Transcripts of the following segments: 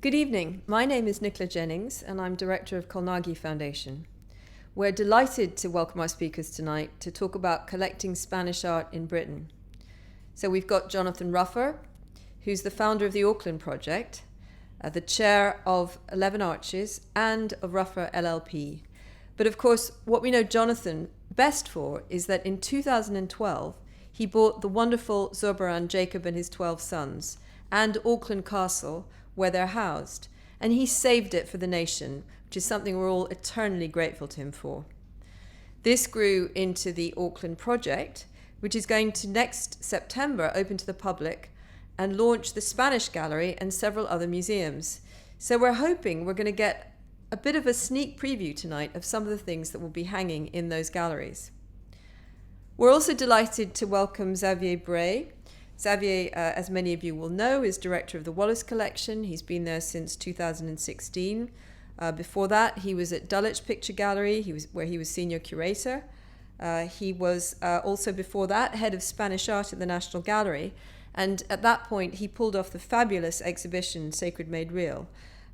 Good evening. My name is Nicola Jennings and I'm Director of Colnaghi Foundation. We're delighted to welcome our speakers tonight to talk about collecting Spanish art in Britain. So we've got Jonathan Ruffer, who's the founder of the Auckland Project, the chair of 11 Arches and of Ruffer LLP. But of course, what we know Jonathan best for is that in 2012, he bought the wonderful Zoberan Jacob and his 12 sons and Auckland Castle, where they're housed, and he saved it for the nation, which is something we're all eternally grateful to him for. This grew into the Auckland Project, which is going to next September open to the public and launch the Spanish Gallery and several other museums. So we're hoping we're going to get a bit of a sneak preview tonight of some of the things that will be hanging in those galleries. We're also delighted to welcome Xavier Bray. Xavier, as many of you will know, is director of the Wallace Collection. He's been there since 2016. Before that, he was at Dulwich Picture Gallery, where he was senior curator. He was also, before that, head of Spanish art at the National Gallery. And at that point, he pulled off the fabulous exhibition, Sacred Made Real.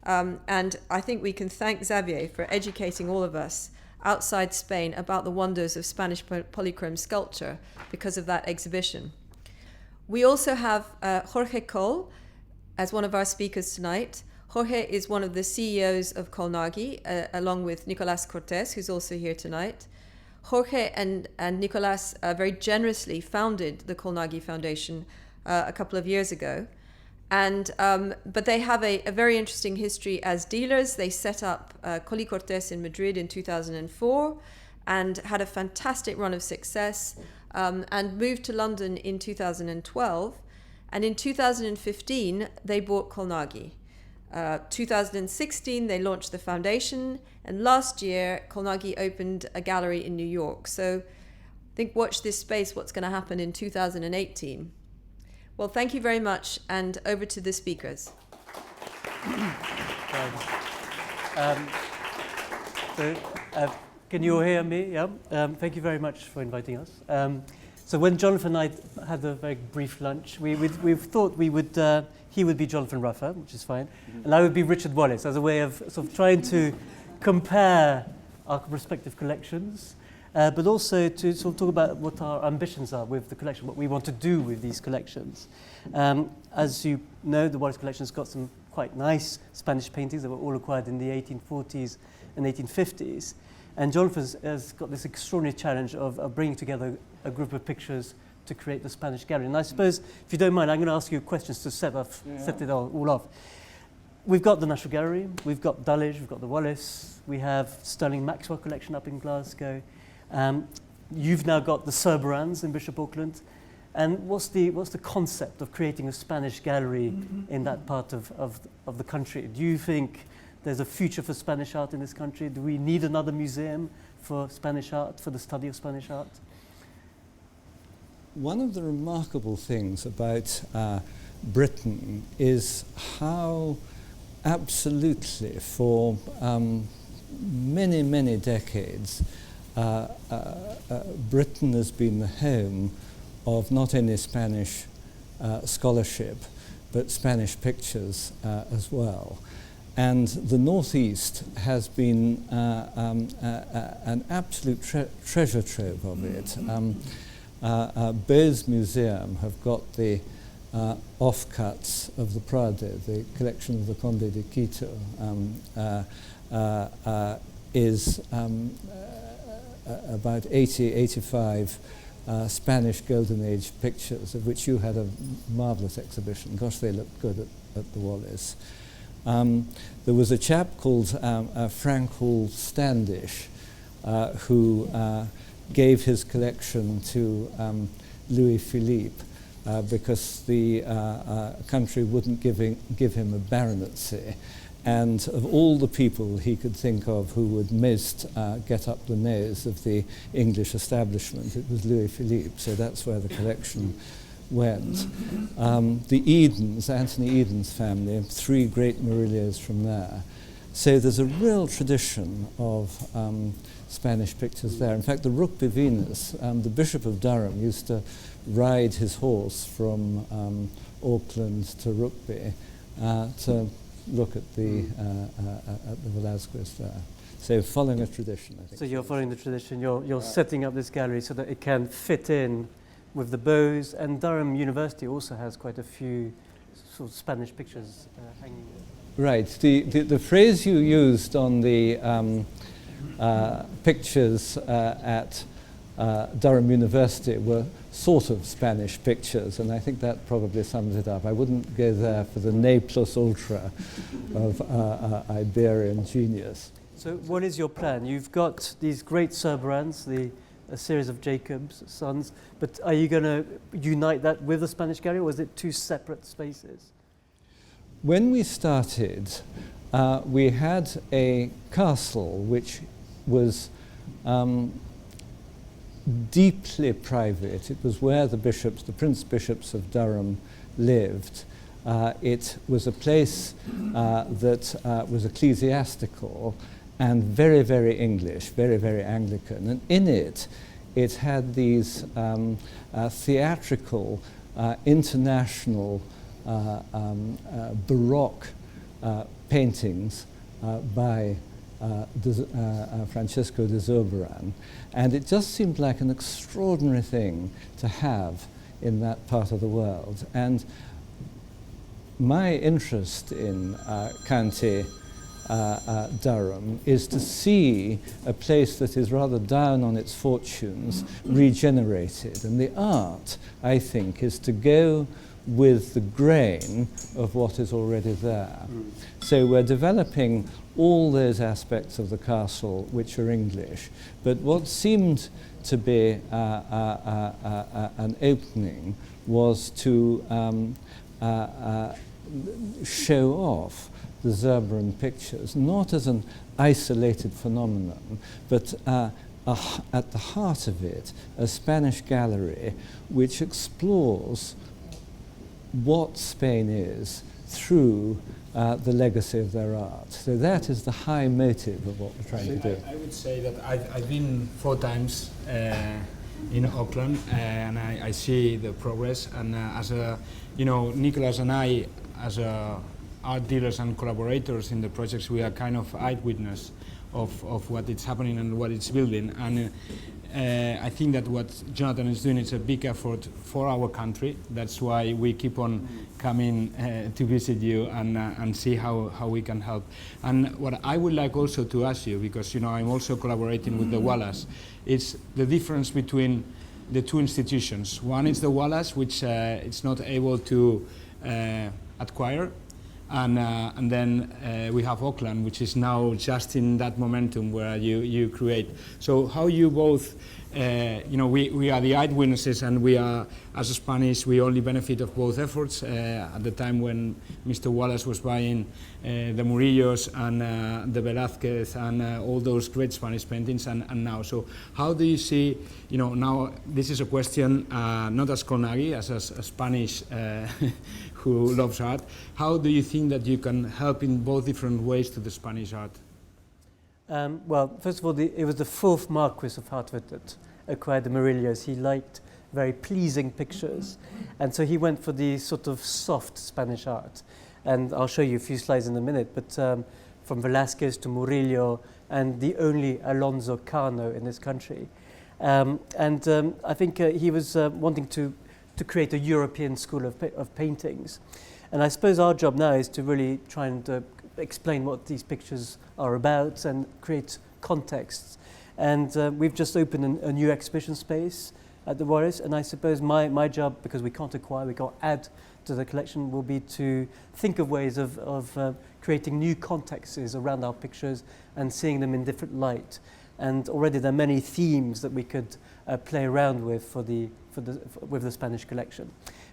And I think we can thank Xavier for educating all of us outside Spain about the wonders of Spanish polychrome sculpture because of that exhibition. We also have Jorge Coll as one of our speakers tonight. Jorge is one of the CEOs of Colnaghi, along with Nicolas Cortés, who's also here tonight. Jorge and Nicolas very generously founded the Colnaghi Foundation a couple of years ago. But they have a very interesting history as dealers. They set up Colli Cortés in Madrid in 2004 and had a fantastic run of success. And moved to London in 2012. And in 2015, they bought Colnaghi. 2016, they launched the foundation. And last year, Colnaghi opened a gallery in New York. So I think watch this space, what's going to happen in 2018. Well, thank you very much. And over to the speakers. Can you all hear me? Yeah. Thank you very much for inviting us. So when Jonathan and I had a very brief lunch, we thought he would be Jonathan Ruffer, which is fine, and I would be Richard Wallace, as a way of sort of trying to compare our respective collections, but also to sort of talk about what our ambitions are with the collection, what we want to do with these collections. As you know, the Wallace Collection has got some quite nice Spanish paintings that were all acquired in the 1840s and 1850s. And Jonathan has got this extraordinary challenge of bringing together a group of pictures to create the Spanish Gallery. And I suppose, if you don't mind, I'm going to ask you questions to set it all off. We've got the National Gallery, we've got Dulwich, we've got the Wallace, we have Sterling Maxwell Collection up in Glasgow. You've now got the Cerberans in Bishop Auckland. And what's the concept of creating a Spanish Gallery in that part of the country? Do you think there's a future for Spanish art in this country? Do we need another museum for Spanish art, for the study of Spanish art? One of the remarkable things about Britain is how absolutely for many, many decades Britain has been the home of not only Spanish scholarship but Spanish pictures as well. And the Northeast has been an absolute treasure trove of it. Bowes Museum have got the offcuts of the Prado, the collection of the Conde de Quito, is about 85 Spanish Golden Age pictures, of which you had a marvellous exhibition. Gosh, they looked good at the Wallace. There was a chap called Frank Hall Standish who gave his collection to Louis Philippe because the country wouldn't give him a baronetcy. And of all the people he could think of who would most get up the nose of the English establishment, it was Louis Philippe, so that's where the collection went. The Edens, Anthony Eden's family, 3 great Murillos from there. So there's a real tradition of Spanish pictures there. In fact, the Rugby Venus, the Bishop of Durham used to ride his horse from Auckland to Rugby to look at the Velázquez there. So following a tradition, I think. So you're following the tradition. You're setting up this gallery so that it can fit in with the bows. And Durham University also has quite a few sort of Spanish pictures hanging there. Right. The phrase you used on the pictures at Durham University were sort of Spanish pictures, and I think that probably sums it up. I wouldn't go there for the ne plus ultra of Iberian genius. So what is your plan? You've got these great Cerberans, a series of Jacob's sons, but are you going to unite that with the Spanish gallery, or is it two separate spaces? When we started, we had a castle which was deeply private. It was where the bishops, the prince bishops of Durham, lived. It was a place that was ecclesiastical and very, very English, very, very Anglican. And in it, it had these theatrical, international, Baroque paintings by Francesco de Zurbaran, and it just seemed like an extraordinary thing to have in that part of the world. And my interest in County Durham is to see a place that is rather down on its fortunes regenerated, and the art, I think, is to go with the grain of what is already there. So we're developing all those aspects of the castle which are English, but what seemed to be an opening was to show off the Zurbaran pictures, not as an isolated phenomenon, but at the heart of it, a Spanish gallery which explores what Spain is through the legacy of their art. So that is the high motive of what we're trying to do. I would say that I've been 4 times in Auckland, and I see the progress. And as a, Nicholas and I, as art dealers and collaborators in the projects, we are kind of eyewitness of what is happening and what it's building. And I think that what Jonathan is doing is a big effort for our country. That's why we keep on coming to visit you and see how we can help. And what I would like also to ask you, because I'm also collaborating with the Wallace, is the difference between the two institutions. One is the Wallace, which it's not able to acquire, and then we have Auckland, which is now just in that momentum where you create. So how you both, we are the eyewitnesses, and we are, as a Spanish, we only benefit of both efforts. At the time when Mr. Wallace was buying the Murillos and the Velázquez and all those great Spanish paintings, and now. So how do you see, now this is a question not as Colnaghi, as a Spanish who loves art. How do you think that you can help in both different ways to the Spanish art? Well, first of all, it was the 4th Marquis of Hertford that acquired the Murillos. He liked very pleasing pictures, and so he went for the sort of soft Spanish art. And I'll show you a few slides in a minute, but from Velázquez to Murillo, and the only Alonso Cano in this country. I think he was wanting to create a European school of paintings. And I suppose our job now is to really try and explain what these pictures are about and create contexts. And we've just opened a new exhibition space at the Wallace, and I suppose my job, because we can't acquire, we can't add to the collection, will be to think of ways of creating new contexts around our pictures and seeing them in different light. And already there are many themes that we could play around with with the Spanish collection.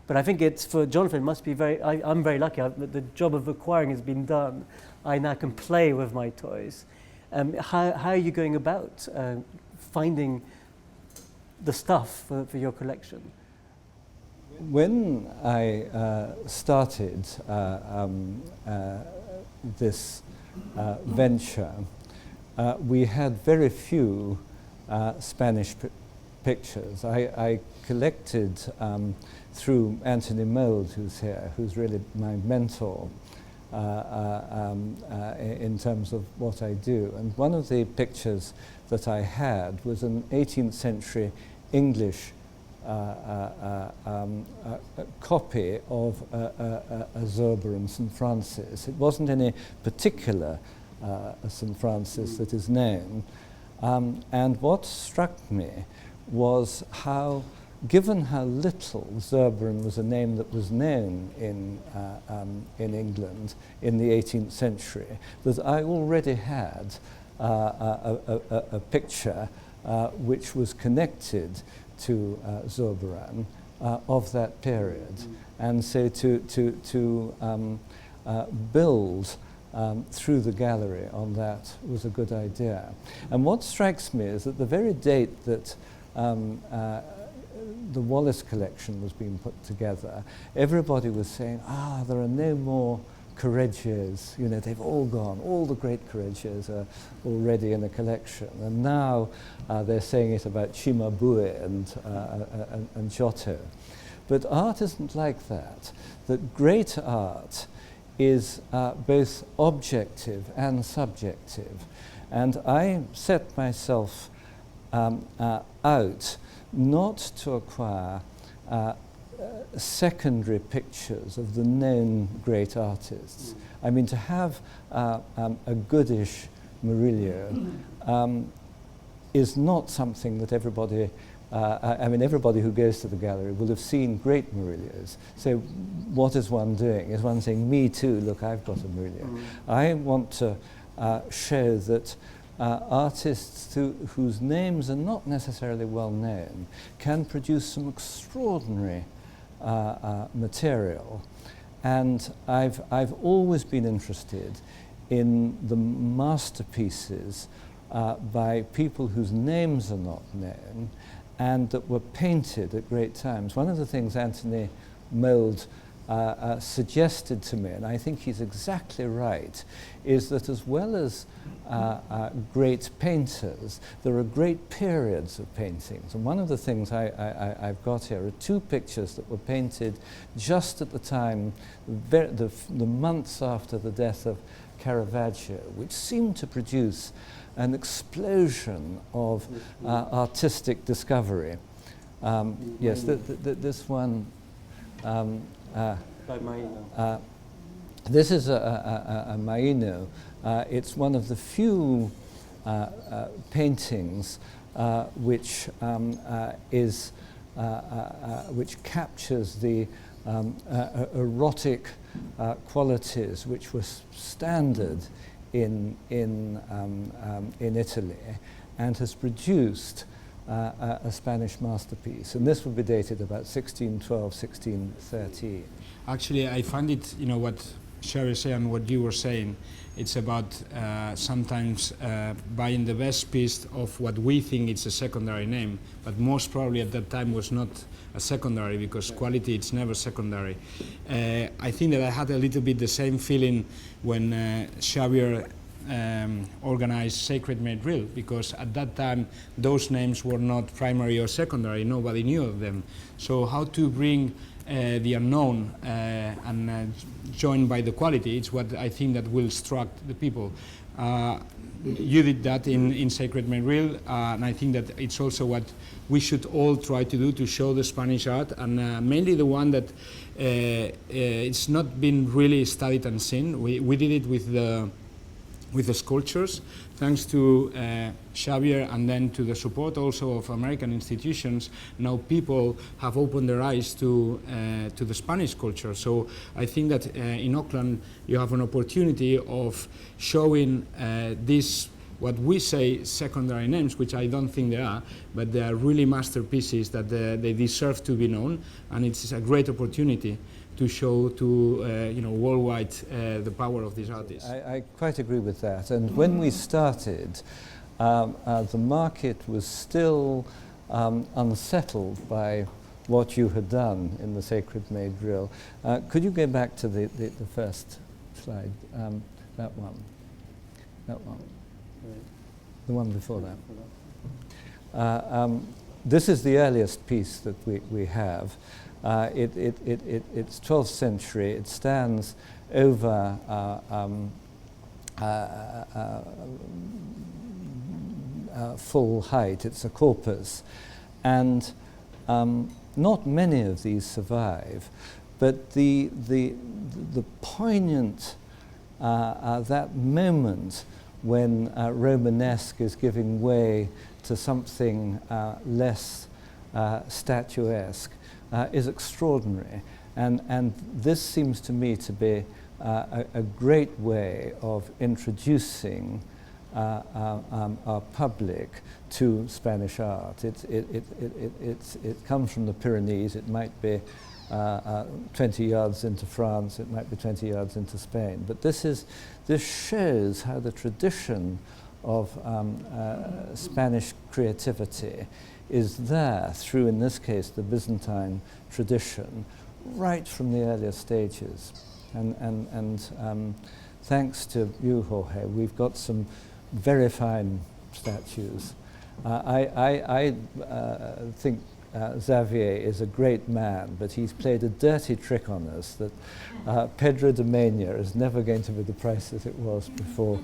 But I think it's, for Jonathan, it must be I'm very lucky. The job of acquiring has been done. I now can play with my toys. How are you going about finding the stuff for your collection? When I started this venture, we had very few Spanish pictures. I collected through Anthony Mould, who's here, who's really my mentor, in terms of what I do. And one of the pictures that I had was an 18th century English copy of a Zerber and St. Francis. It wasn't any particular St. Francis that is known. And what struck me was how, given how little Zerberan was a name that was known in England in the 18th century, that I already had a picture which was connected to Zerberan of that period. And so to build through the gallery on that was a good idea. And what strikes me is that the very date that the Wallace Collection was being put together, everybody was saying, there are no more Correggios, you know, they've all gone, all the great Correggios are already in a collection. And now they're saying it about Cimabue and Giotto. But art isn't like that. That great art is both objective and subjective. And I set myself out not to acquire secondary pictures of the known great artists. I mean, to have a goodish Murillo is not something that everybody, I mean, everybody who goes to the gallery will have seen great Murillos. So what is one doing? Is one saying, me too, look, I've got a Murillo. I want to show that artists whose names are not necessarily well known can produce some extraordinary material. And I've always been interested in the masterpieces by people whose names are not known and that were painted at great times. One of the things Anthony Mould suggested to me, and I think he's exactly right, is that as well as great painters, there are great periods of paintings. And one of the things I've got here are two pictures that were painted just at the time, the months after the death of Caravaggio, which seemed to produce an explosion of artistic discovery. Yes, this one. By Maino. This is a Maino. It's one of the few paintings which captures the erotic qualities which were standard in Italy, and has produced a Spanish masterpiece. And this would be dated about 1612, 1613. Actually, I find it, you know, what Xavier said and what you were saying, it's about sometimes buying the best piece of what we think it's a secondary name, but most probably at that time was not a secondary, because quality it's never secondary. I think that I had a little bit the same feeling when Xavier organized Sacred Madrid, because at that time those names were not primary or secondary, nobody knew of them. So how to bring the unknown and joined by the quality, it's what I think that will struck the people. You did that in Sacred Madrid, and I think that it's also what we should all try to do to show the Spanish art, and mainly the one that it's not been really studied and seen. We did it with the sculptures, thanks to Xavier and then to the support also of American institutions. Now people have opened their eyes to the Spanish culture. So I think that in Auckland you have an opportunity of showing these, what we say secondary names, which I don't think they are, but they are really masterpieces that they deserve to be known, and it's a great opportunity to show to worldwide the power of these artists. I quite agree with that. And when we started, the market was still unsettled by what you had done in the Sacred Maid Drill. Could you go back to the first slide? That one. The one before that. This is the earliest piece that we have. It's 12th century. It stands over full height. It's a corpus, and not many of these survive. But the poignant that moment when Romanesque is giving way to something less statuesque is extraordinary, and this seems to me to be a great way of introducing our public to Spanish art. It comes from the Pyrenees. It might be 20 yards into France. It might be 20 yards into Spain. But this shows how the tradition of Spanish creativity is there through, in this case, the Byzantine tradition, right from the earliest stages. And thanks to you, Jorge, we've got some very fine statues. I think Xavier is a great man, but he's played a dirty trick on us that Pedro de Mena is never going to be the price that it was before.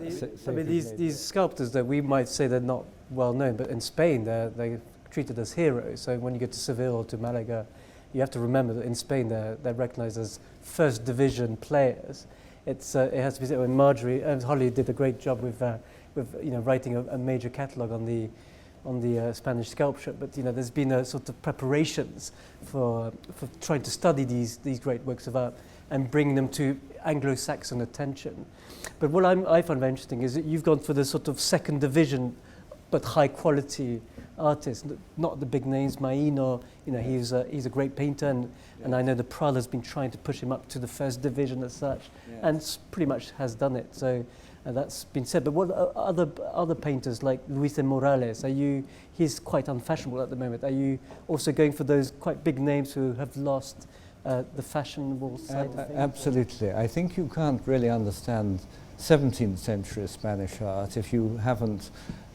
These sculptors that we might say they're not well known, but in Spain they're treated as heroes. So when you get to Seville or to Malaga, you have to remember that in Spain they're recognized as first division players. It has to be said when Marjorie and Holly did a great job with writing a major catalogue on the Spanish sculpture, but there's been a sort of preparations for trying to study these great works of art and bring them to Anglo-Saxon attention. But what I find very interesting is that you've gone for the sort of second division but high quality artists, not the big names. Maino, he's a great painter, and I know the Prada's been trying to push him up to the first division as such, and pretty much has done it. So that's been said. But what other painters like Luis de Morales? He's quite unfashionable at the moment. Are you also going for those quite big names who have lost the fashionable side of things? Absolutely. I think you can't really understand 17th century Spanish art if you haven't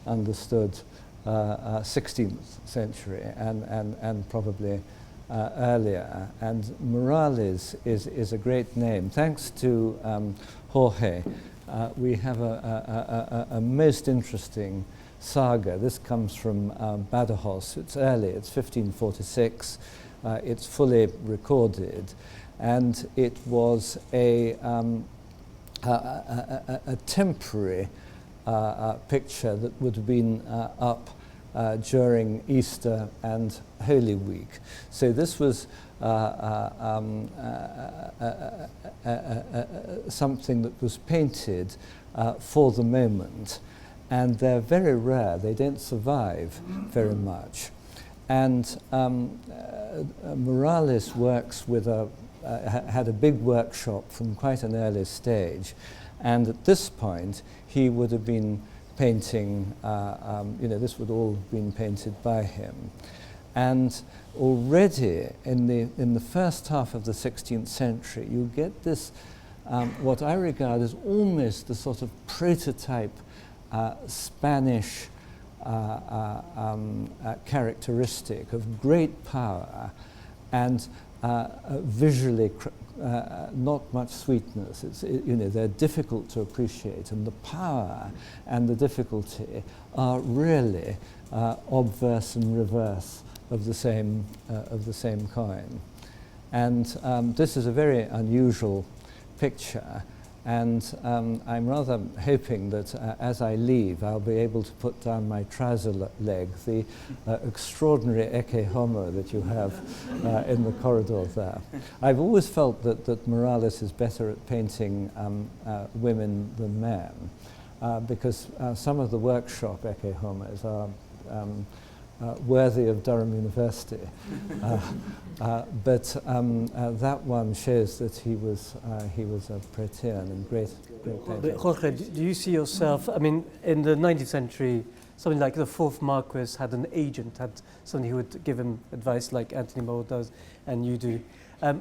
understood 16th century and probably earlier. And Morales is a great name. Thanks to Jorge, we have a most interesting saga. This comes from Badajoz. It's early, it's 1546. It's fully recorded, and it was a temporary picture that would have been up during Easter and Holy Week. So this was something that was painted for the moment, and they're very rare. They don't survive very much. And Morales works with had a big workshop from quite an early stage, and at this point he would have been painting, this would all have been painted by him. And already in the first half of the 16th century you get this, what I regard as almost the sort of prototype Spanish characteristic of great power and visually not much sweetness. They're difficult to appreciate, and the power and the difficulty are really obverse and reverse of the same coin. And this is a very unusual picture. And I'm rather hoping that as I leave, I'll be able to put down my trouser leg, the extraordinary ecce homo that you have in the corridor there. I've always felt that Morales is better at painting women than men, because some of the workshop ecce homos are worthy of Durham University. But that one shows that he was a Protean and great painter. But Jorge, do you see yourself, in the 19th century, something like the fourth Marquess had an agent, had somebody who would give him advice like Anthony Moore does, and you do.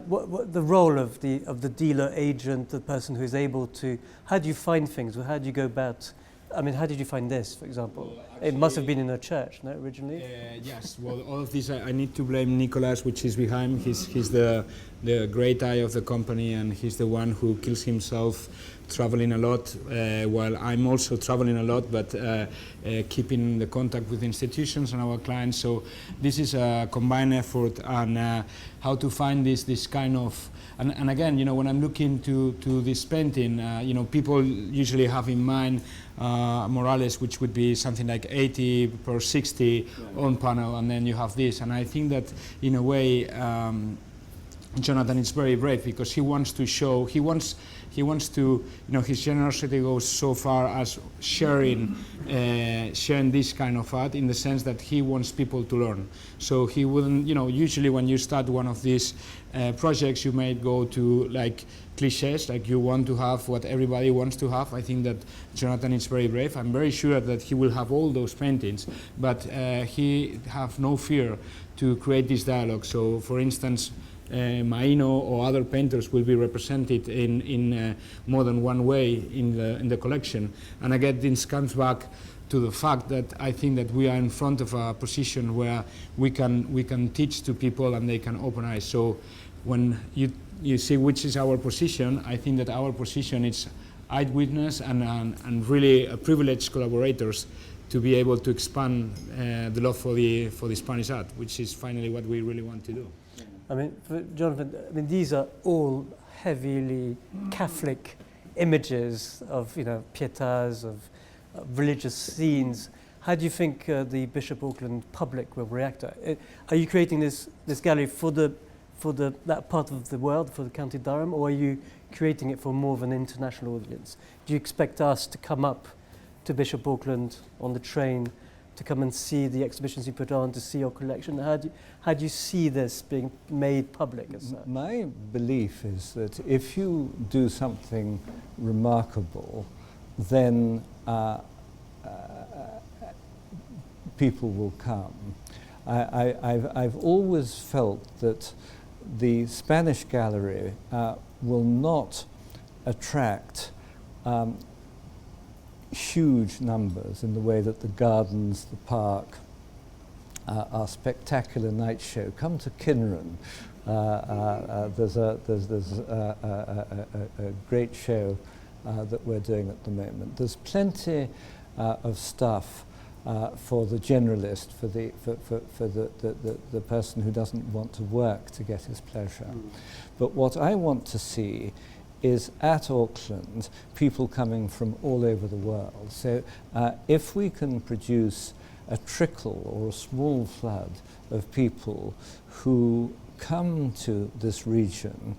What the role of the dealer agent, the person who is able to, how do you find things, or how do you go about I mean, how did you find this, for example? It must have been in a church, no, originally? Yes, well, all of this, I need to blame Nicolas, which is behind. He's the great eye of the company, and he's the one who kills himself traveling a lot, while I'm also traveling a lot, but keeping the contact with institutions and our clients. So this is a combined effort on how to find this kind of, and again, you know, when I'm looking to this painting, you know, people usually have in mind Morales, which would be something like 80 per 60 on panel, and then you have this. And I think that in a way, Jonathan is very brave, because he wants to show, he wants to, you know, his generosity goes so far as sharing this kind of art, in the sense that he wants people to learn. So he wouldn't, you know, usually when you start one of these projects, you may go to like cliches, like you want to have what everybody wants to have. I think that Jonathan is very brave. I'm very sure that he will have all those paintings, but he have no fear to create this dialogue. So for instance, Maino or other painters will be represented in more than one way in the collection. And again, this comes back to the fact that I think that we are in front of a position where we can teach to people and they can open eyes. So when you see which is our position, I think that our position is eyewitness and really privileged collaborators to be able to expand the love for the Spanish art, which is finally what we really want to do. I mean, Jonathan, I mean, these are all heavily Catholic images of, you know, pietas, of religious scenes. How do you think the Bishop Auckland public will react to it? Are you creating this gallery for that part of the world, for the County Durham, or are you creating it for more of an international audience? Do you expect us to come up to Bishop Auckland on the train to come and see the exhibitions you put on, to see your collection? How do you see this being made public as such? My belief is that if you do something remarkable, then people will come. I've always felt that the Spanish gallery will not attract huge numbers in the way that the gardens, the park, our spectacular night show. Come to Kinran. There's a great show that we're doing at the moment. There's plenty of stuff for the generalist, for the person who doesn't want to work to get his pleasure. But what I want to see is at Auckland people coming from all over the world. So if we can produce a trickle or a small flood of people who come to this region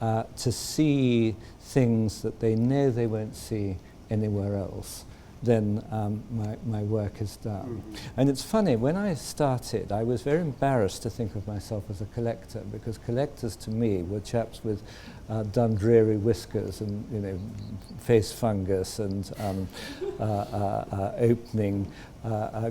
to see things that they know they won't see anywhere else, then my work is done. And it's funny, when I started, I was very embarrassed to think of myself as a collector, because collectors to me were chaps with Dundreary whiskers and, you know, face fungus and opening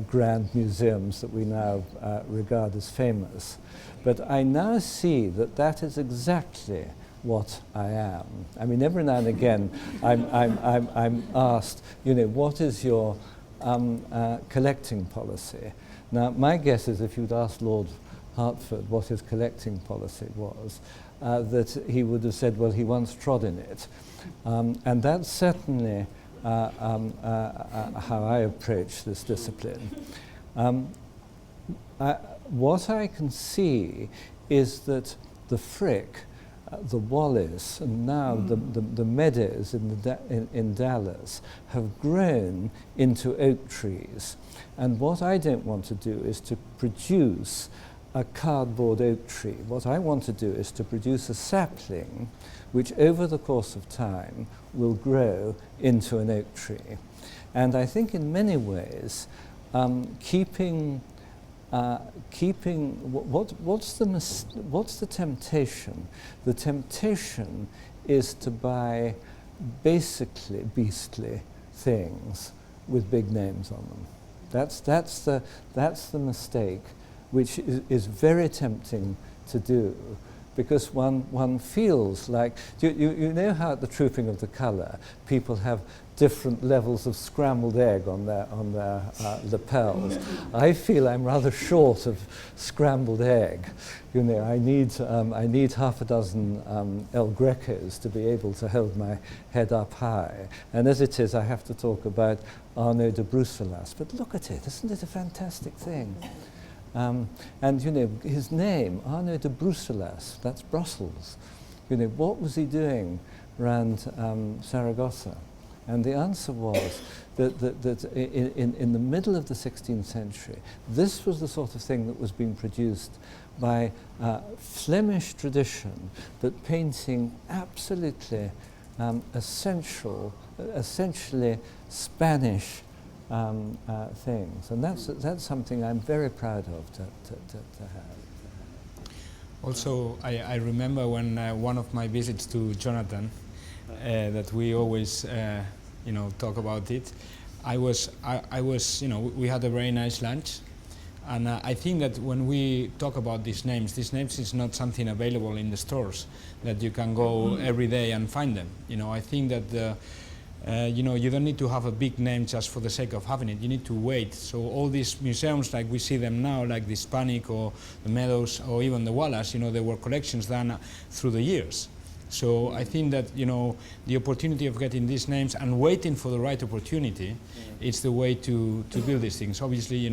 grand museums that we now regard as famous. But I now see that that is exactly what I am. I mean, every now and again I'm asked, you know, what is your collecting policy? Now, my guess is if you'd asked Lord Hertford what his collecting policy was, that he would have said, well, he once trod in it. And that's certainly how I approach this discipline. What I can see is that the Frick, the Wallace, and now the meadows in Dallas have grown into oak trees. And what I don't want to do is to produce a cardboard oak tree. What I want to do is to produce a sapling which over the course of time will grow into an oak tree. And I think in many ways what's the temptation? The temptation is to buy basically beastly things with big names on them. That's the mistake, which is very tempting to do, because one feels like, you know how at the Trooping of the Colour people have different levels of scrambled egg on their lapels. I feel I'm rather short of scrambled egg. You know, I need half a dozen El Grecos to be able to hold my head up high. And as it is, I have to talk about Arnaud de Bruxelles. But look at it, isn't it a fantastic thing? And you know, his name, Arnaud de Bruxelles, that's Brussels. You know, what was he doing around Saragossa? And the answer was that in the middle of the 16th century, this was the sort of thing that was being produced by Flemish tradition, but painting absolutely essentially Spanish things. And that's something I'm very proud of to have. Also, I remember when one of my visits to Jonathan, that we always talk about it. I was we had a very nice lunch, and I think that when we talk about these names is not something available in the stores that you can go every day and find them. You know, I think that you don't need to have a big name just for the sake of having it. You need to wait. So all these museums, like we see them now, like the Hispanic or the Meadows or even the Wallace, there were collections done through the years. So I think that the opportunity of getting these names and waiting for the right opportunity, it's the way to build these things. Obviously,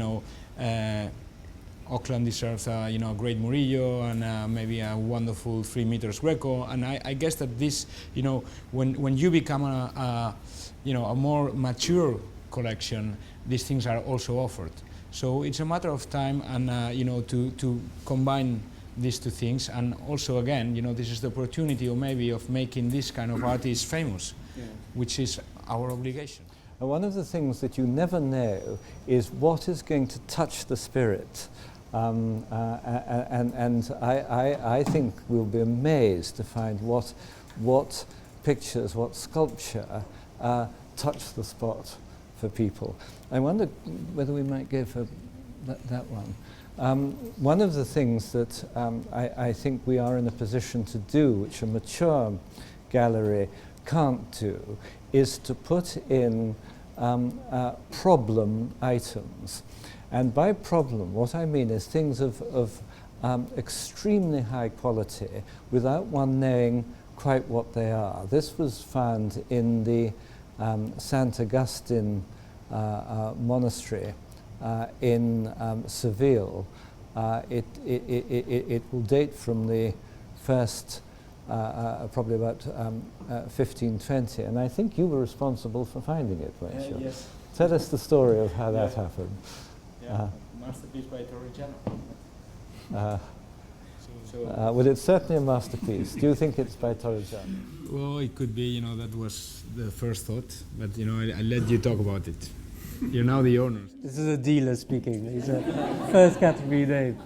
Auckland deserves a great Murillo and maybe a wonderful 3 meters Greco. And I guess that this, when you become a more mature collection, these things are also offered. So it's a matter of time and to combine these two things, and also again, this is the opportunity or maybe of making this kind of artists famous, which is our obligation. And one of the things that you never know is what is going to touch the spirit. And I think we'll be amazed to find what pictures, what sculpture touch the spot for people. I wonder whether we might go for that one. One of the things that I think we are in a position to do, which a mature gallery can't do, is to put in problem items. And by problem, what I mean is things of extremely high quality without one knowing quite what they are. This was found in the St. Augustine monastery in Seville. It will date from the first, probably about 1520, and I think you were responsible for finding it, weren't you? Yes. Tell us the story of how that happened. Masterpiece by Torrigiano. Well, it's certainly a masterpiece. Do you think it's by Torrigiano? Well, it could be, that was the first thought, but, I let you talk about it. You're now the owner. This is a dealer speaking. It's a first category name.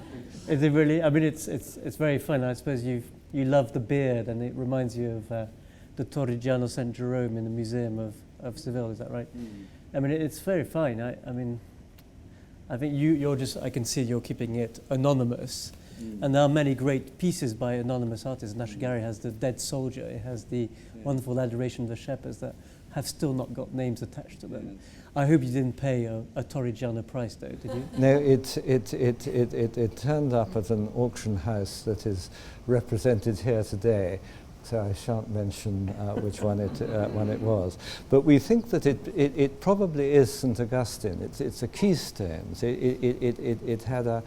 Is it really? I mean, it's very fun. I suppose you love the beard, and it reminds you of the Torrigiano St. Jerome in the Museum of Seville. Is that right? I mean, it's very fine. I think you're just. I can see you're keeping it anonymous, and there are many great pieces by anonymous artists. National Gallery has the Dead Soldier. It has the wonderful Adoration of the Shepherds that have still not got names attached to them. I hope you didn't pay a Torrigiano price, though, did you? No, it turned up at an auction house that is represented here today, so I shan't mention which one it was. But we think that it probably is St. Augustine. It's a keystone. It had a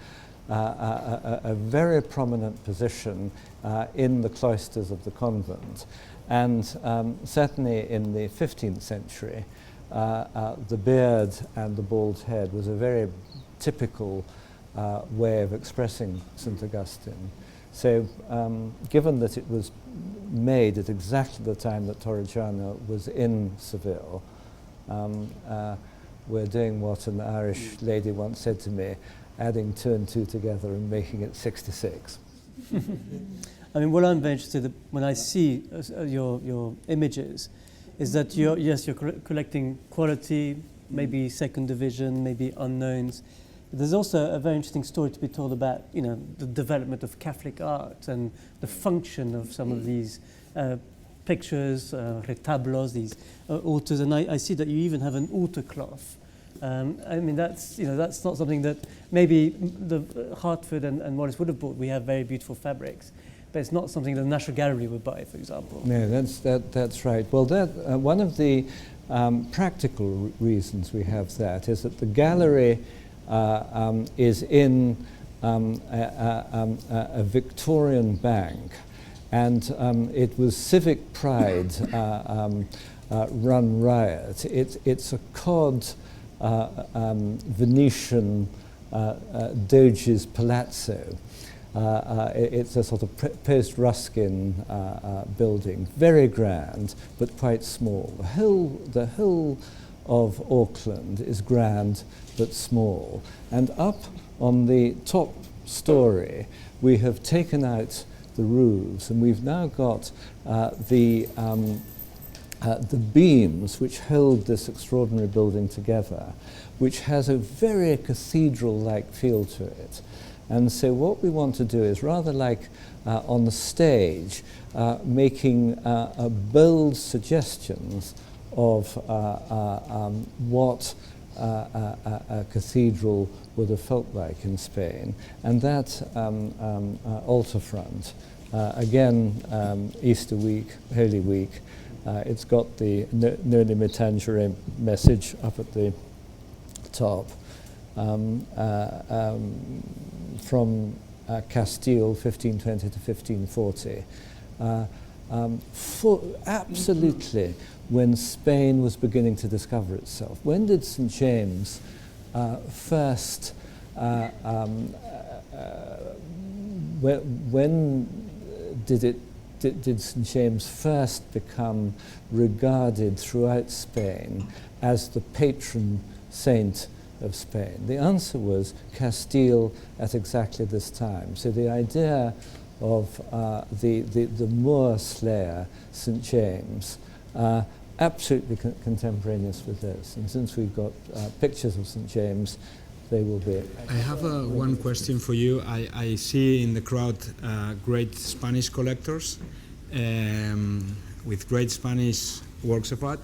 very prominent position in the cloisters of the convent, and certainly in the 15th century. The beard and the bald head was a very typical way of expressing St. Augustine. So given that it was made at exactly the time that Torrigiano was in Seville, we're doing what an Irish lady once said to me, adding 2 and 2 together and making it 66. I mean, what I'm very interested in when I see your images is that you're collecting quality, maybe second division, maybe unknowns, But there's also a very interesting story to be told about, the development of Catholic art and the function of some of these pictures, retablos, these altars. And I see that you even have an altar cloth. That's not something that maybe the Hartford and Wallace would have bought. We have very beautiful fabrics, but it's not something that the National Gallery would buy, for example. No, that's right. Well, one of the practical reasons we have that is that the gallery is in a Victorian bank, and it was civic pride run riot. It's a cod Venetian Doge's palazzo. It's a sort of post-Ruskin building, very grand, but quite small. The whole of Auckland is grand, but small. And up on the top story, we have taken out the roofs, and we've now got the beams which hold this extraordinary building together, which has a very cathedral-like feel to it. And so what we want to do is, rather like on the stage, making bold suggestions of what a cathedral would have felt like in Spain. And that altar front, again, Easter week, Holy Week, it's got the Noli Me Tangere message up at the top. From Castile, 1520 to 1540. Absolutely, when Spain was beginning to discover itself. When did St. James first, when did St. James first become regarded throughout Spain as the patron saint of Spain? The answer was Castile at exactly this time. So the idea of the Moor slayer, St. James, absolutely contemporaneous with this. And since we've got pictures of St. James, they will be. I have one question for you. I see in the crowd great Spanish collectors with great Spanish works of art.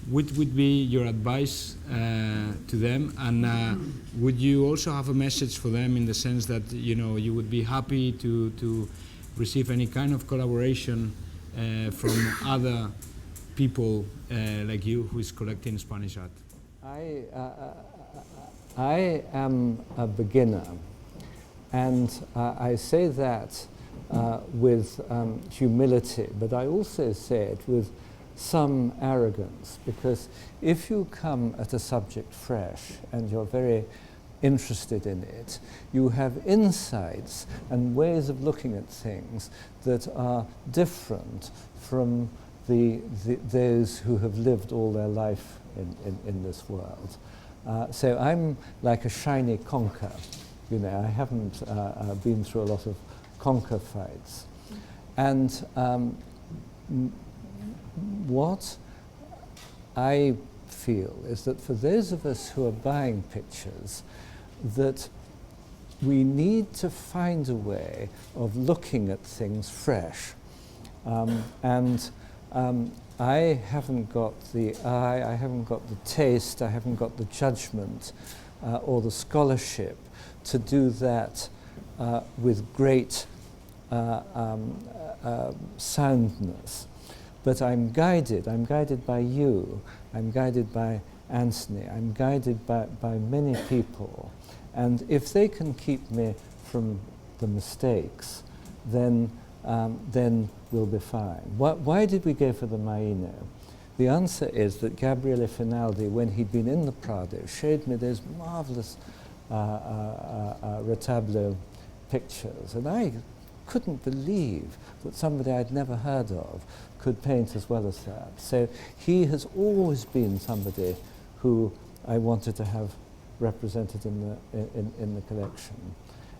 What would be your advice to them, and would you also have a message for them in the sense that you would be happy to receive any kind of collaboration from other people like you who is collecting Spanish art? I am a beginner, and I say that with humility, but I also say it with some arrogance, because if you come at a subject fresh and you're very interested in it, you have insights and ways of looking at things that are different from those who have lived all their life in this world. So I'm like a shiny conker. I haven't been through a lot of conker fights. And what I feel is that for those of us who are buying pictures, that we need to find a way of looking at things fresh. I haven't got the eye, I haven't got the taste, I haven't got the judgment or the scholarship to do that with great soundness. But I'm guided by you, I'm guided by Anthony, I'm guided by many people. And if they can keep me from the mistakes, then we'll be fine. Why did we go for the Maino? The answer is that Gabriele Finaldi, when he'd been in the Prado, showed me those marvelous retablo pictures, and I couldn't believe that somebody I'd never heard of could paint as well as that. So he has always been somebody who I wanted to have represented in the collection.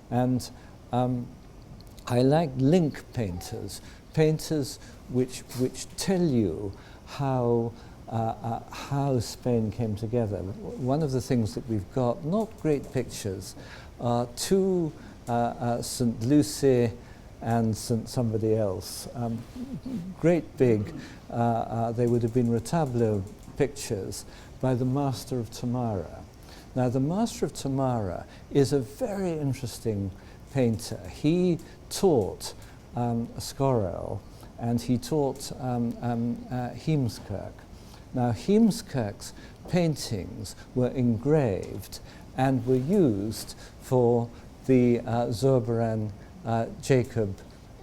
And I like link painters which tell you how how Spain came together. One of the things that we've got, not great pictures, are two St. Lucy and St. somebody else. Great big, they would have been retablo pictures by the Master of Tamara. Now the Master of Tamara is a very interesting painter. He taught Scorrell and he taught Heemskerk. Now Heemskerk's paintings were engraved and were used for the Zurbaran Jacob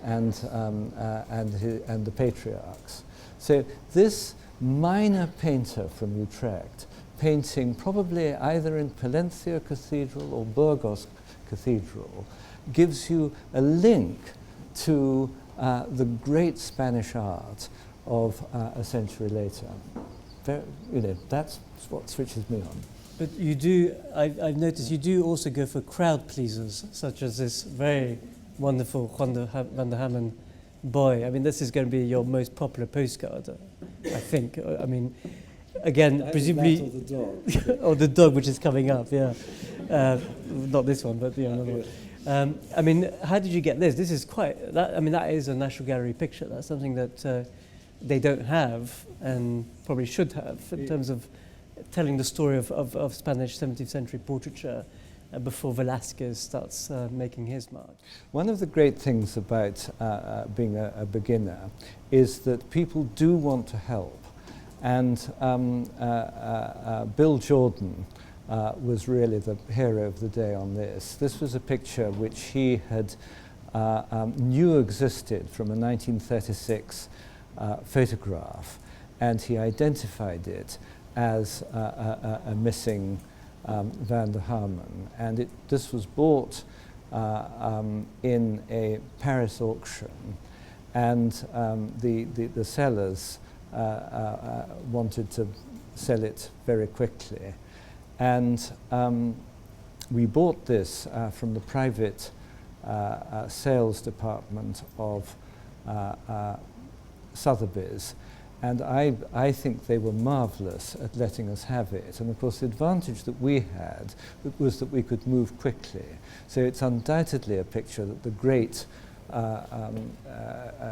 and the patriarchs. So this minor painter from Utrecht, painting probably either in Palencia Cathedral or Burgos Cathedral, gives you a link to the great Spanish art of a century later. That's what switches me on. But you do, I've noticed you do also go for crowd pleasers, such as this very wonderful Juan van der Hammen boy. I mean, this is going to be your most popular postcard, I think. I mean, again, presumably... Or the dog. Or the dog, which is coming up, yeah. Not this one, but the other one. I mean, how did you get this? This is quite... that is a National Gallery picture. That's something that they don't have and probably should have in terms of telling the story of Spanish 17th century portraiture before Velázquez starts making his mark. One of the great things about being a beginner is that people do want to help. And Bill Jordan was really the hero of the day on this. This was a picture which he had knew existed from a 1936 photograph, and he identified it as a missing Van der Hammen, and this was bought in a Paris auction, and the sellers wanted to sell it very quickly, and we bought this from the private sales department of Sotheby's. And I think they were marvellous at letting us have it. And of course the advantage that we had was that we could move quickly. So it's undoubtedly a picture that the great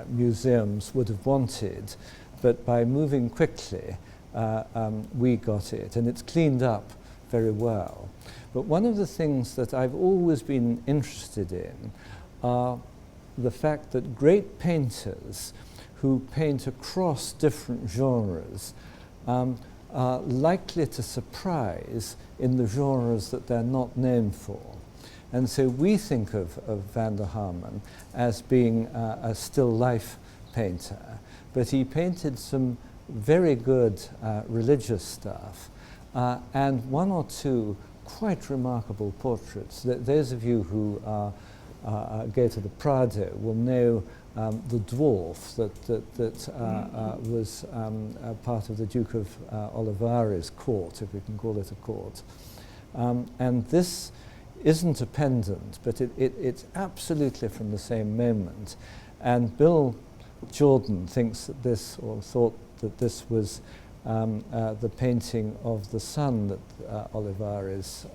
museums would have wanted, but by moving quickly we got it. And it's cleaned up very well. But one of the things that I've always been interested in are the fact that great painters who paint across different genres are likely to surprise in the genres that they're not known for. And so we think of Van der Hammen as being a still life painter, but he painted some very good religious stuff and one or two quite remarkable portraits. Those of you who go to the Prado will know the dwarf that was part of the Duke of Olivares' court, if we can call it a court. And this isn't a pendant, but it's absolutely from the same moment. And Bill Jordan thinks that this, or thought that this was the painting of the son that Olivares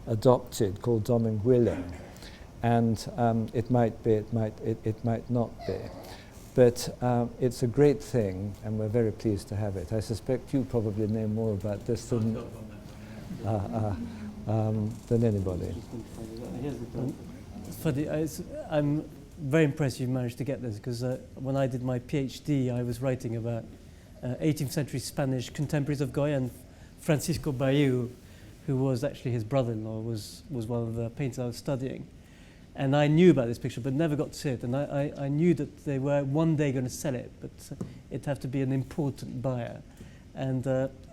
adopted, called Dominguillo. And it might be, it might not be. But it's a great thing, and we're very pleased to have it. I suspect you probably know more about this than anybody. I'm very impressed you've managed to get this, because when I did my PhD, I was writing about 18th century Spanish contemporaries of Goya, and Francisco Bayeu, who was actually his brother-in-law, was one of the painters I was studying. And I knew about this picture, but never got to see it. And I knew that they were one day going to sell it, but it'd have to be an important buyer. And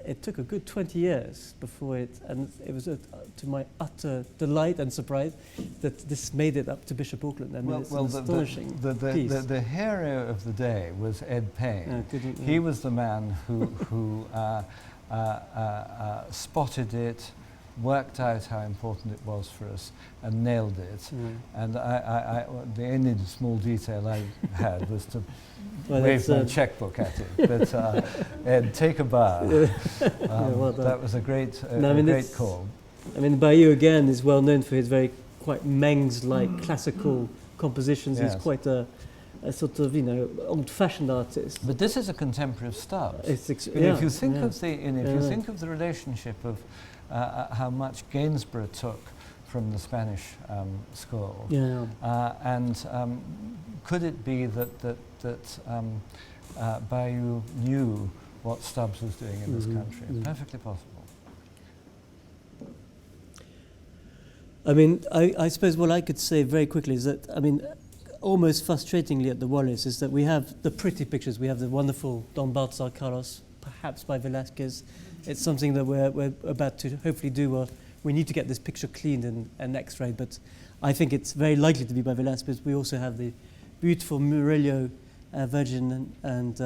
it took a good 20 years before and it was to my utter delight and surprise that this made it up to Bishop Auckland. I mean, it's an astonishing piece. The hero of the day was Ed Payne. He was the man who spotted it, worked out how important it was for us, and nailed it. And the only small detail I had was to wave my checkbook at it. But Ed, take a bow. Well done. That was a great, great call. I mean, Bayou again is well known for his very quite Mengs-like classical compositions. Yes. He's quite a sort of, old-fashioned artist. But this is a contemporary of Stubbs. If you think of the, if you think of the relationship of how much Gainsborough took from the Spanish school, and could it be that Bayou knew what Stubbs was doing in this country? Perfectly possible. I mean, I suppose what I could say very quickly is that, I mean, almost frustratingly at the Wallace is that we have the pretty pictures. We have the wonderful Don Balthazar Carlos, perhaps by Velázquez. It's something that we're about to hopefully do. Or we need to get this picture cleaned and x-rayed, but I think it's very likely to be by Velázquez. We also have the beautiful Murillo Virgin and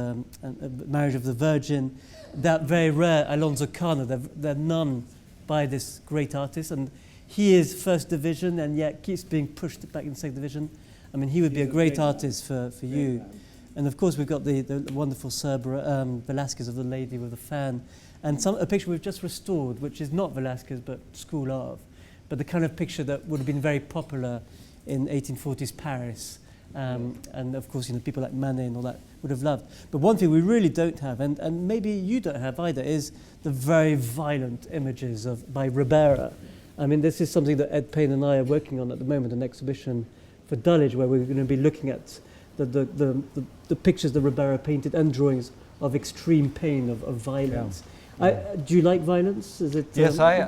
Marriage of the Virgin. That very rare Alonso Cano, they're none by this great artist, and he is first division and yet keeps being pushed back in second division. I mean, he would be a great artist for you. And of course, we've got the wonderful Velázquez of the Lady with the Fan, and a picture we've just restored, which is not Velázquez but School of, but the kind of picture that would have been very popular in 1840s Paris. And of course, people like Manet and all that would have loved. But one thing we really don't have, and maybe you don't have either, is the very violent images by Ribera. I mean, this is something that Ed Payne and I are working on at the moment, an exhibition for Dulwich, where we're going to be looking at the pictures that Ribera painted and drawings of extreme pain, of violence. Yeah. Do you like violence? Is it? Yes, a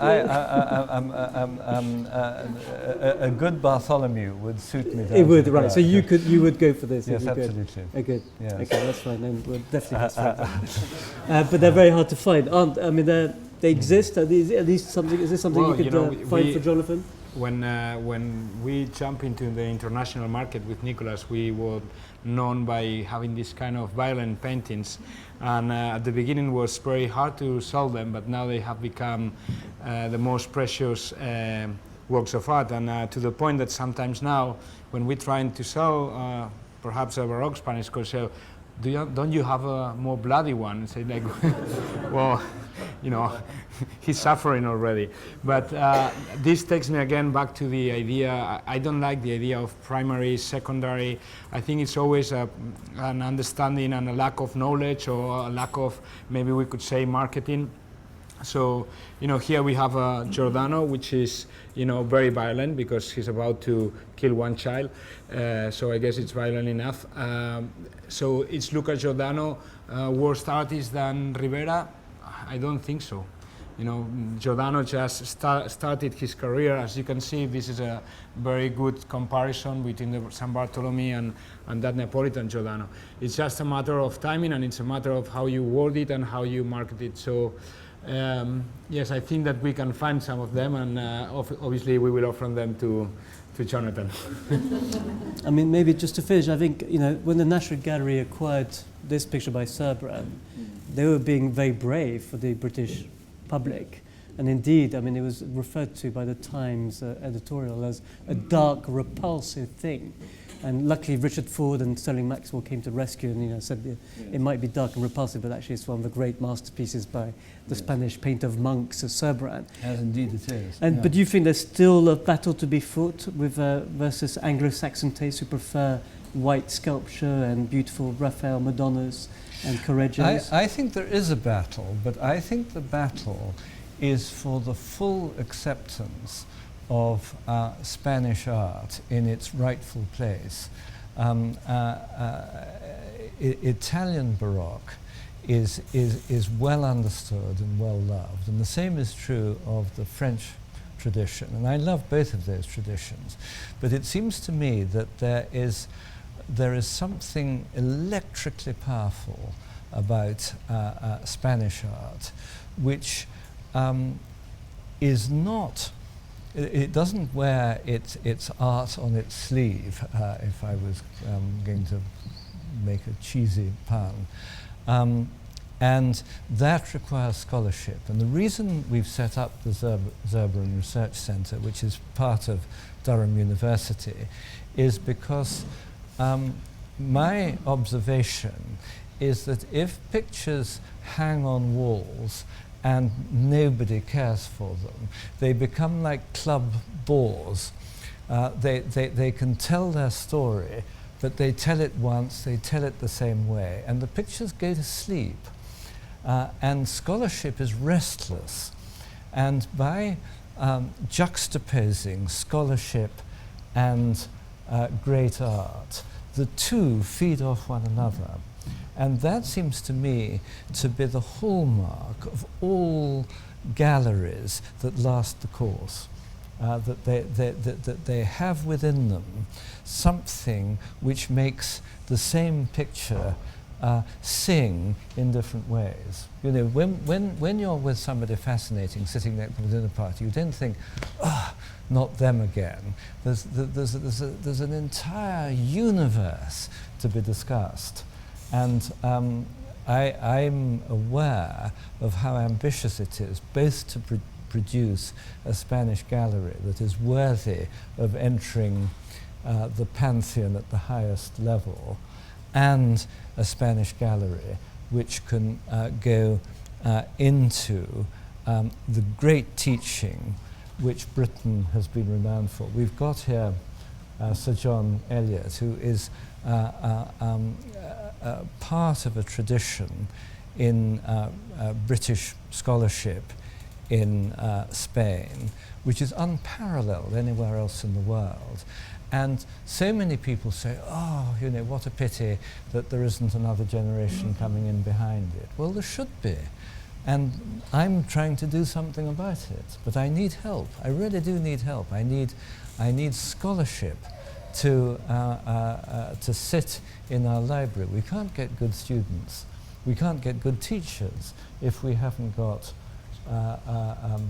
good Bartholomew would suit me. It would, right? So you would go for this? Yes, absolutely. Oh, good. Yes. Okay, that's fine. Then we'll definitely have but they're very hard to find, aren't? I mean, they exist. Are these something? Is this something you could find for Jonathan? When we jump into the international market with Nicholas, we were known by having this kind of violent paintings, and at the beginning it was very hard to sell them, but now they have become the most precious works of art, and to the point that sometimes now when we're trying to sell perhaps a Baroque Spanish sculpture, don't you have a more bloody one? And say like, well, he's suffering already. But this takes me again back to the idea. I don't like the idea of primary, secondary. I think it's always an understanding and a lack of knowledge, or a lack of, maybe we could say, marketing. So, here we have Giordano, which is, very violent because he's about to kill one child. So I guess it's violent enough. So it's Luca Giordano, worse artist than Rivera? I don't think so. Giordano just started his career. As you can see, this is a very good comparison between the San Bartolome and that Neapolitan Giordano. It's just a matter of timing, and it's a matter of how you word it and how you market it. So. Yes, I think that we can find some of them, and obviously we will offer them to Jonathan. I mean, maybe just to finish, I think, when the National Gallery acquired this picture by Surbrand, they were being very brave for the British public. And indeed, I mean, it was referred to by the Times editorial as a dark, repulsive thing. And luckily, Richard Ford and Sterling Maxwell came to rescue and said it might be dark and repulsive, but actually it's one of the great masterpieces by the Spanish painter of monks, Surbrand. As indeed it is. But do you think there's still a battle to be fought with versus Anglo-Saxon tastes who prefer white sculpture and beautiful Raphael Madonnas and Correggios? I think there is a battle, but I think the battle is for the full acceptance of Spanish art in its rightful place. Italian Baroque is well understood and well loved, and the same is true of the French tradition, and I love both of those traditions. But it seems to me that there is something electrically powerful about Spanish art, which is not. It doesn't wear its art on its sleeve, if I was going to make a cheesy pun. And that requires scholarship. And the reason we've set up the Zurbarán Research Centre, which is part of Durham University, is because my observation is that if pictures hang on walls and nobody cares for them, they become like club bores. They can tell their story, but they tell it once, they tell it the same way, and the pictures go to sleep. And scholarship is restless. And by juxtaposing scholarship and great art, the two feed off one another. And that seems to me to be the hallmark of all galleries that last the course. That they have within them something which makes the same picture sing in different ways. You know, when you're with somebody fascinating sitting there within a party, you don't think, oh, not them again. There's an entire universe to be discussed. And I'm aware of how ambitious it is, both to produce a Spanish gallery that is worthy of entering the pantheon at the highest level, and a Spanish gallery which can go into the great teaching which Britain has been renowned for. We've got here Sir John Eliot, who is part of a tradition in British scholarship in Spain, which is unparalleled anywhere else in the world. And so many people say, oh, you know, what a pity that there isn't another generation coming in behind it. Well, there should be. And I'm trying to do something about it. But I need help. I really do need help. I need scholarship to sit in our library. We can't get good students. We can't get good teachers if we haven't got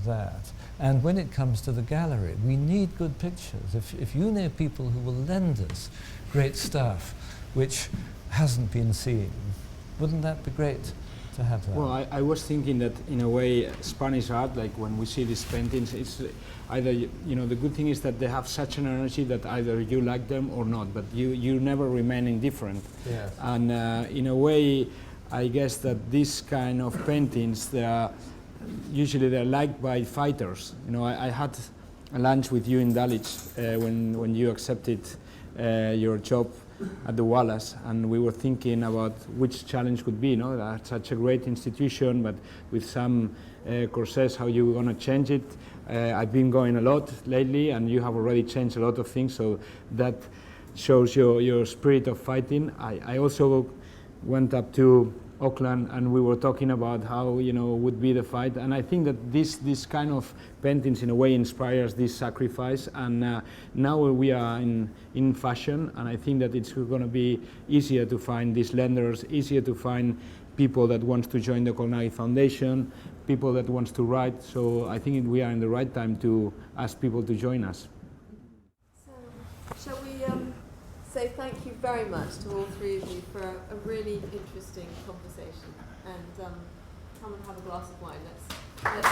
that. And when it comes to the gallery, we need good pictures. If you know people who will lend us great stuff which hasn't been seen, wouldn't that be great to have that? Well, I was thinking that in a way Spanish art, like when we see these paintings, it's either, you know, the good thing is that they have such an energy that either you like them or not, but you never remain indifferent. Yeah. And in a way, I guess that these kind of paintings, usually they're liked by fighters. You know, I had a lunch with you in Dulwich when you accepted your job at the Wallace, and we were thinking about which challenge could be, you know, that's such a great institution, but with some corsets, how you going to change it. I've been going a lot lately, and you have already changed a lot of things, so that shows your spirit of fighting. I also went up to Auckland, and we were talking about how, you know, would be the fight, and I think that this kind of paintings in a way inspires this sacrifice, and now we are in fashion, and I think that it's going to be easier to find these lenders, easier to find people that want to join the Colnaghi Foundation, people that wants to write, so I think we are in the right time to ask people to join us. So, shall we say thank you very much to all three of you for a really interesting conversation, and come and have a glass of wine. Let's